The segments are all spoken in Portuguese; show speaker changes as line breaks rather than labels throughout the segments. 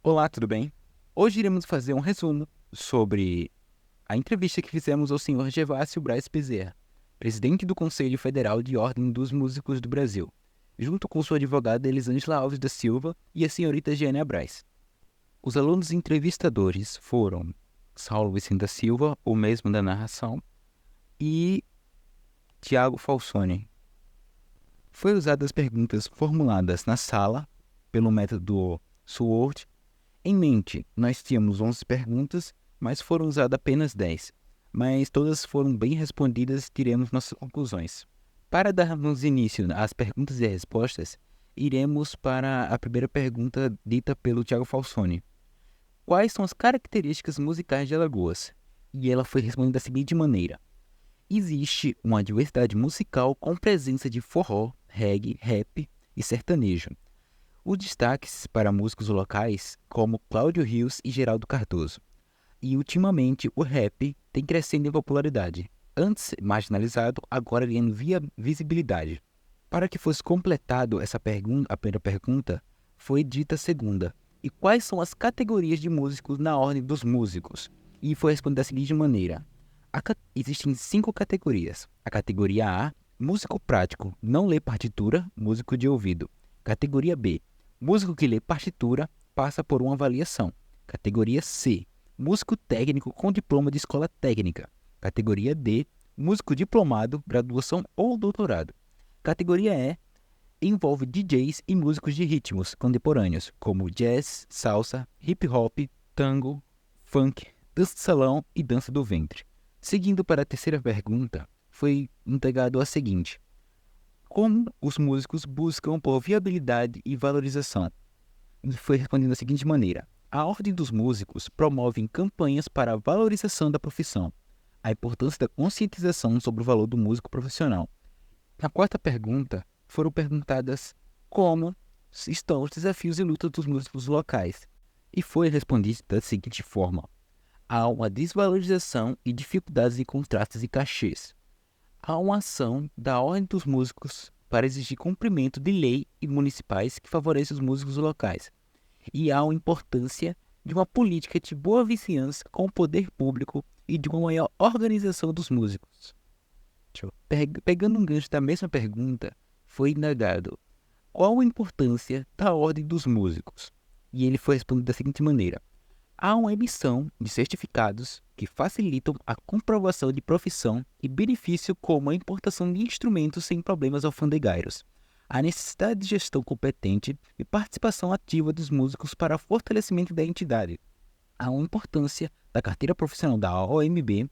Olá, tudo bem? Hoje iremos fazer um resumo sobre a entrevista que fizemos ao senhor Gervásio Braz Bezerra, presidente do Conselho Federal de Ordem dos Músicos do Brasil, junto com sua advogada Elisângela Alves da Silva e a senhorita Giânia Braz. Os alunos entrevistadores foram Saulo Vicente da Silva, o mesmo da narração, e Tiago Falsoni. Foi usadas perguntas formuladas na sala pelo método SWORD. Em mente, nós tínhamos 11 perguntas, mas foram usadas apenas 10. Mas todas foram bem respondidas e tiremos nossas conclusões. Para darmos início às perguntas e respostas, iremos para a primeira pergunta dita pelo Tiago Falsoni. Quais são as características musicais de Alagoas? E ela foi respondida da seguinte maneira. Existe uma diversidade musical com presença de forró, reggae, rap e sertanejo. Os destaques para músicos locais como Cláudio Rios e Geraldo Cardoso. E ultimamente o rap tem crescendo em popularidade. Antes marginalizado, agora ganhando visibilidade. Para que fosse completado essa pergunta, a primeira pergunta, foi dita a segunda. E quais são as categorias de músicos na ordem dos músicos? E foi respondida da seguinte maneira. Existem 5 categorias. A categoria A, músico prático, não lê partitura, músico de ouvido. Categoria B, músico que lê partitura, passa por uma avaliação. Categoria C, músico técnico com diploma de escola técnica. Categoria D, músico diplomado, graduação ou doutorado. Categoria E, envolve DJs e músicos de ritmos contemporâneos, como jazz, salsa, hip hop, tango, funk, dança de salão e dança do ventre. Seguindo para a terceira pergunta, foi entregado a seguinte. Como os músicos buscam por viabilidade e valorização? Foi respondido da seguinte maneira. A Ordem dos Músicos promove campanhas para a valorização da profissão, a importância da conscientização sobre o valor do músico profissional. Na quarta pergunta, foram perguntadas como estão os desafios e lutas dos músicos locais, e foi respondido da seguinte forma. Há uma desvalorização e dificuldades em contratos e cachês. Há uma ação da Ordem dos Músicos para exigir cumprimento de lei e municipais que favorecem os músicos locais. E há uma importância de uma política de boa vizinhança com o poder público e de uma maior organização dos músicos. Pegando um gancho da mesma pergunta, foi indagado qual a importância da Ordem dos Músicos? E ele foi respondido da seguinte maneira. Há uma emissão de certificados que facilitam a comprovação de profissão e benefício como a importação de instrumentos sem problemas alfandegários. A necessidade de gestão competente e participação ativa dos músicos para fortalecimento da entidade. Há uma importância da carteira profissional da OMB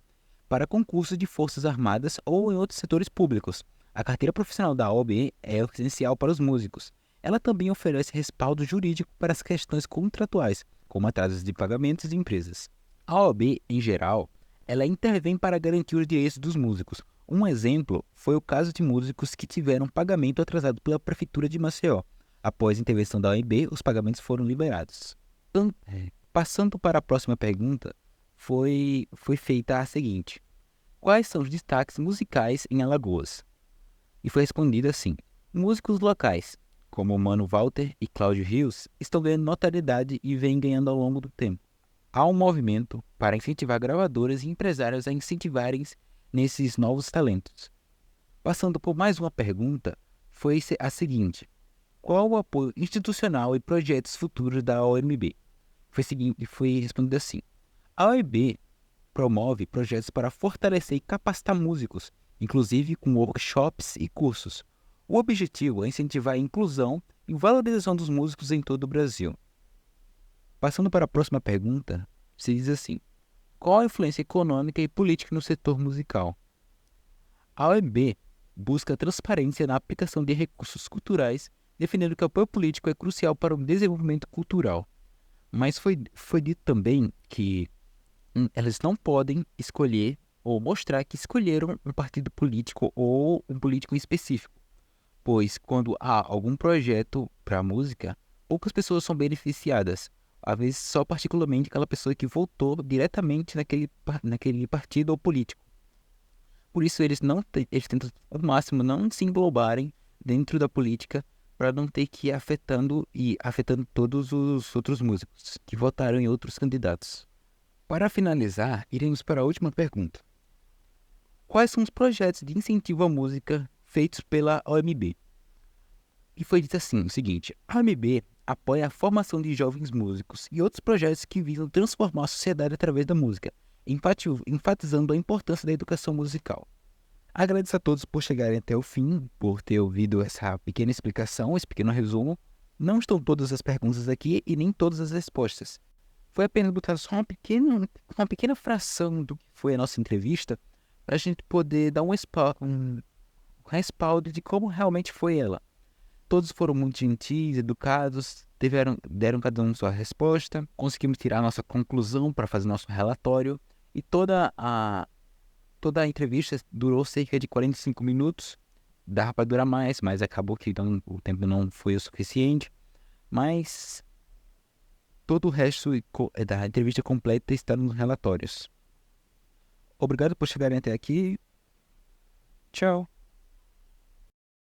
para concursos de forças armadas ou em outros setores públicos. A carteira profissional da OAB é essencial para os músicos. Ela também oferece respaldo jurídico para as questões contratuais, como atrasos de pagamentos de empresas. A OAB, em geral, ela intervém para garantir os direitos dos músicos. Um exemplo foi o caso de músicos que tiveram pagamento atrasado pela Prefeitura de Maceió. Após a intervenção da OAB, os pagamentos foram liberados. Passando para a próxima pergunta, foi feita a seguinte. Quais são os destaques musicais em Alagoas? E foi respondido assim. Músicos locais, como o Mano Walter e Cláudio Rios, estão ganhando notoriedade e vêm ganhando ao longo do tempo. Há um movimento para incentivar gravadoras e empresários a incentivarem nesses novos talentos. Passando por mais uma pergunta, foi a seguinte. Qual o apoio institucional e projetos futuros da OMB? Foi respondido assim. A OMB promove projetos para fortalecer e capacitar músicos, inclusive com workshops e cursos. O objetivo é incentivar a inclusão e valorização dos músicos em todo o Brasil. Passando para a próxima pergunta, se diz assim. Qual a influência econômica e política no setor musical? A OMB busca transparência na aplicação de recursos culturais, defendendo que o apoio político é crucial para o desenvolvimento cultural. Mas foi dito também que elas não podem escolher ou mostrar que escolheram um partido político ou um político em específico, pois quando há algum projeto para a música, poucas pessoas são beneficiadas, às vezes só particularmente aquela pessoa que votou diretamente naquele partido ou político. Por isso eles tentam ao máximo não se englobarem dentro da política para não ter que ir afetando todos os outros músicos que votaram em outros candidatos. Para finalizar, iremos para a última pergunta. Quais são os projetos de incentivo à música feitos pela OMB? E foi dito assim, o seguinte: a OMB apoia a formação de jovens músicos e outros projetos que visam transformar a sociedade através da música, enfatizando a importância da educação musical. Agradeço a todos por chegarem até o fim, por ter ouvido essa pequena explicação, esse pequeno resumo. Não estão todas as perguntas aqui e nem todas as respostas. Foi apenas botar só uma pequena fração do que foi a nossa entrevista para a gente poder dar um respaldo de como realmente foi ela. Todos foram muito gentis, educados, deram cada um sua resposta, conseguimos tirar nossa conclusão para fazer nosso relatório e toda a entrevista durou cerca de 45 minutos. Dava para durar mais, mas acabou que o tempo não foi o suficiente. Mas todo o resto da entrevista completa está nos relatórios. Obrigado por chegarem até aqui. Tchau.